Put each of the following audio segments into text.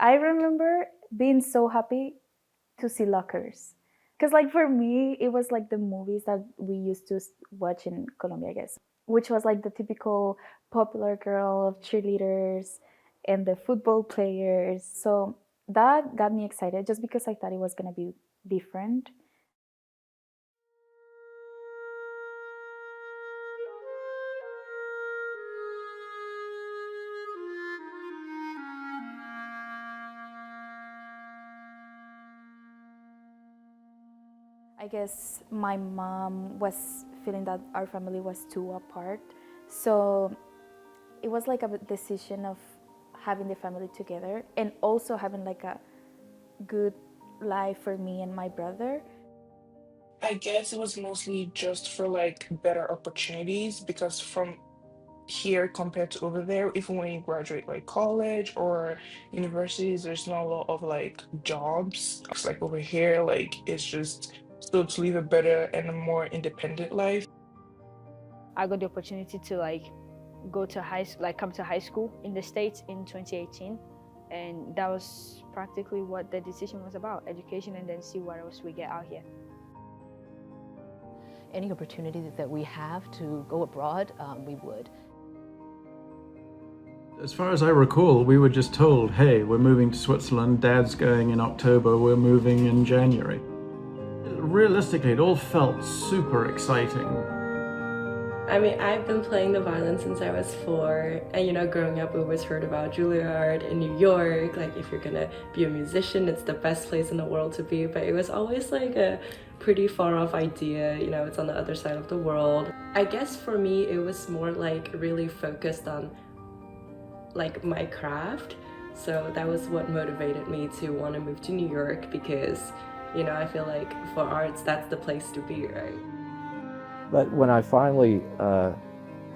I remember being so happy to see lockers. Because, like, for me, it was like the movies that we used to watch in Colombia, I guess, which was like the typical popular girl of cheerleaders and the football players. So that got me excited just because I thought it was going to be different. I guess my mom was feeling that our family was too apart. So it was like a decision of having the family together and also having like a good life for me and my brother. I guess it was mostly just for like better opportunities because from here compared to over there, even when you graduate like college or universities, there's not a lot of like jobs. It's like over here, like it's just so to live a better and a more independent life. I got the opportunity to like go to come to high school in the States in 2018. And that was practically what the decision was about, education, and then see what else we get out here. Any opportunity that we have to go abroad, we would. As far as I recall, we were just told, hey, we're moving to Switzerland, Dad's going in October, we're moving in January. Realistically, it all felt super exciting. I mean, I've been playing the violin since I was 4, and you know, growing up we always heard about Juilliard in New York, like if you're gonna be a musician, it's the best place in the world to be, but it was always like a pretty far off idea, you know, it's on the other side of the world. I guess for me it was more like really focused on like my craft, so that was what motivated me to want to move to New York because, you know, I feel like for arts that's the place to be, right? But when I finally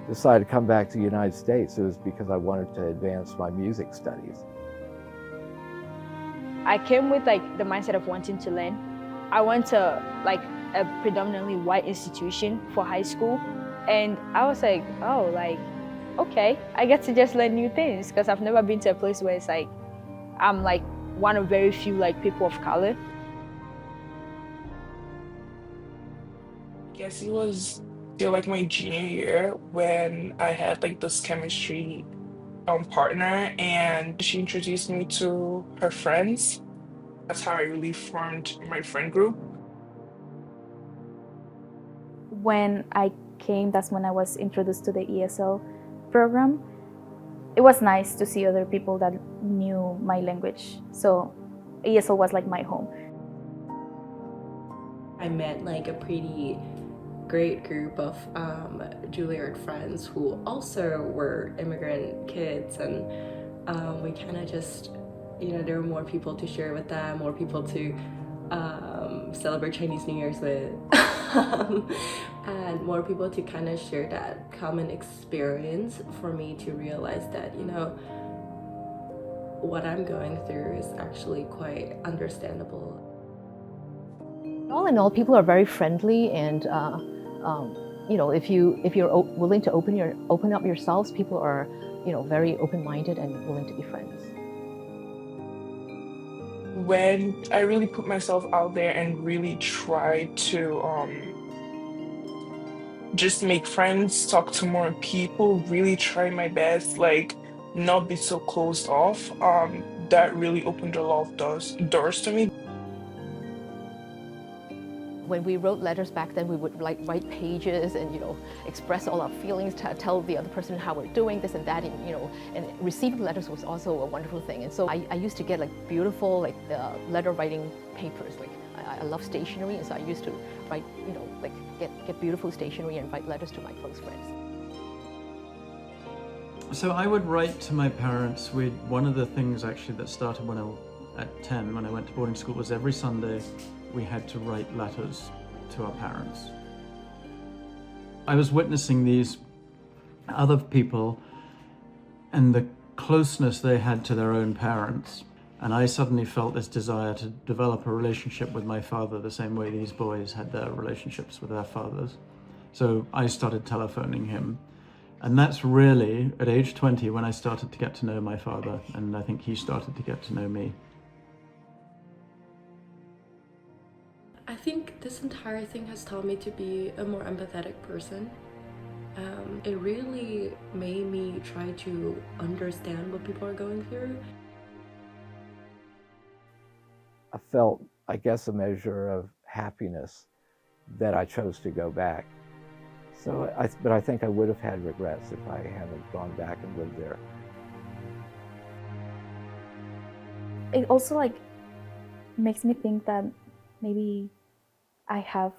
decided to come back to the United States, it was because I wanted to advance my music studies. I came with like the mindset of wanting to learn. I went to like a predominantly white institution for high school, and I was like, oh, like, okay, I get to just learn new things because I've never been to a place where it's like I'm like one of very few like people of color. I guess it was still like my junior year when I had like this chemistry partner and she introduced me to her friends. That's how I really formed my friend group. When I came, that's when I was introduced to the ESL program. It was nice to see other people that knew my language. So ESL was like my home. I met like a pretty great group of Juilliard friends who also were immigrant kids, and we kind of just, you know, there were more people to share with them, more people to celebrate Chinese New Year's with, and more people to kind of share that common experience for me to realize that, you know, what I'm going through is actually quite understandable. All in all, people are very friendly, and you know, if you're willing to open up yourselves, people are, you know, very open-minded and willing to be friends. When I really put myself out there and really try to just make friends, talk to more people, really try my best, like not be so closed off, that really opened a lot of doors to me. When we wrote letters back then, we would like write pages and, you know, express all our feelings, tell the other person how we're doing, this and that, and, you know, and receiving letters was also a wonderful thing. And so I used to get like beautiful like letter writing papers. Like I love stationery, and so I used to write, you know, like get beautiful stationery and write letters to my close friends. So I would write to my parents. One of the things actually that started when at 10, when I went to boarding school, was every Sunday we had to write letters to our parents. I was witnessing these other people and the closeness they had to their own parents. And I suddenly felt this desire to develop a relationship with my father the same way these boys had their relationships with their fathers. So I started telephoning him. And that's really at age 20 when I started to get to know my father, and I think he started to get to know me. I think this entire thing has taught me to be a more empathetic person. It really made me try to understand what people are going through. I felt, I guess, a measure of happiness that I chose to go back. So, but I think I would have had regrets if I hadn't gone back and lived there. It also like makes me think that maybe I have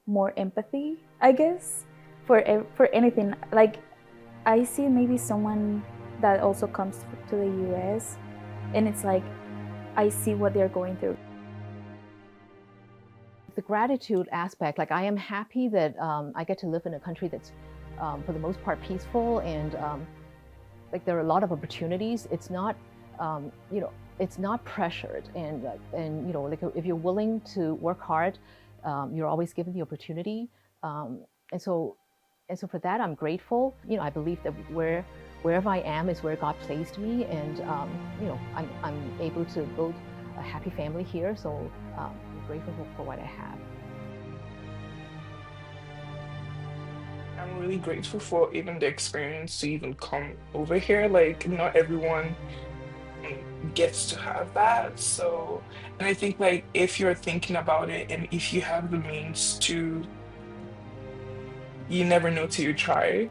more empathy, I guess, for anything. Like I see maybe someone that also comes to the US, and it's like I see what they're going through. The gratitude aspect, like I am happy that I get to live in a country that's for the most part peaceful, and like there are a lot of opportunities. It's not, you know, it's not pressured, and you know, like if you're willing to work hard, you're always given the opportunity, and so for that I'm grateful. You know, I believe that wherever I am is where God placed me, and you know, I'm able to build a happy family here. So I'm grateful for what I have. I'm really grateful for even the experience to even come over here. Like, not everyone gets to have that. So, and I think like if you're thinking about it and if you have the means to, you never know till you try.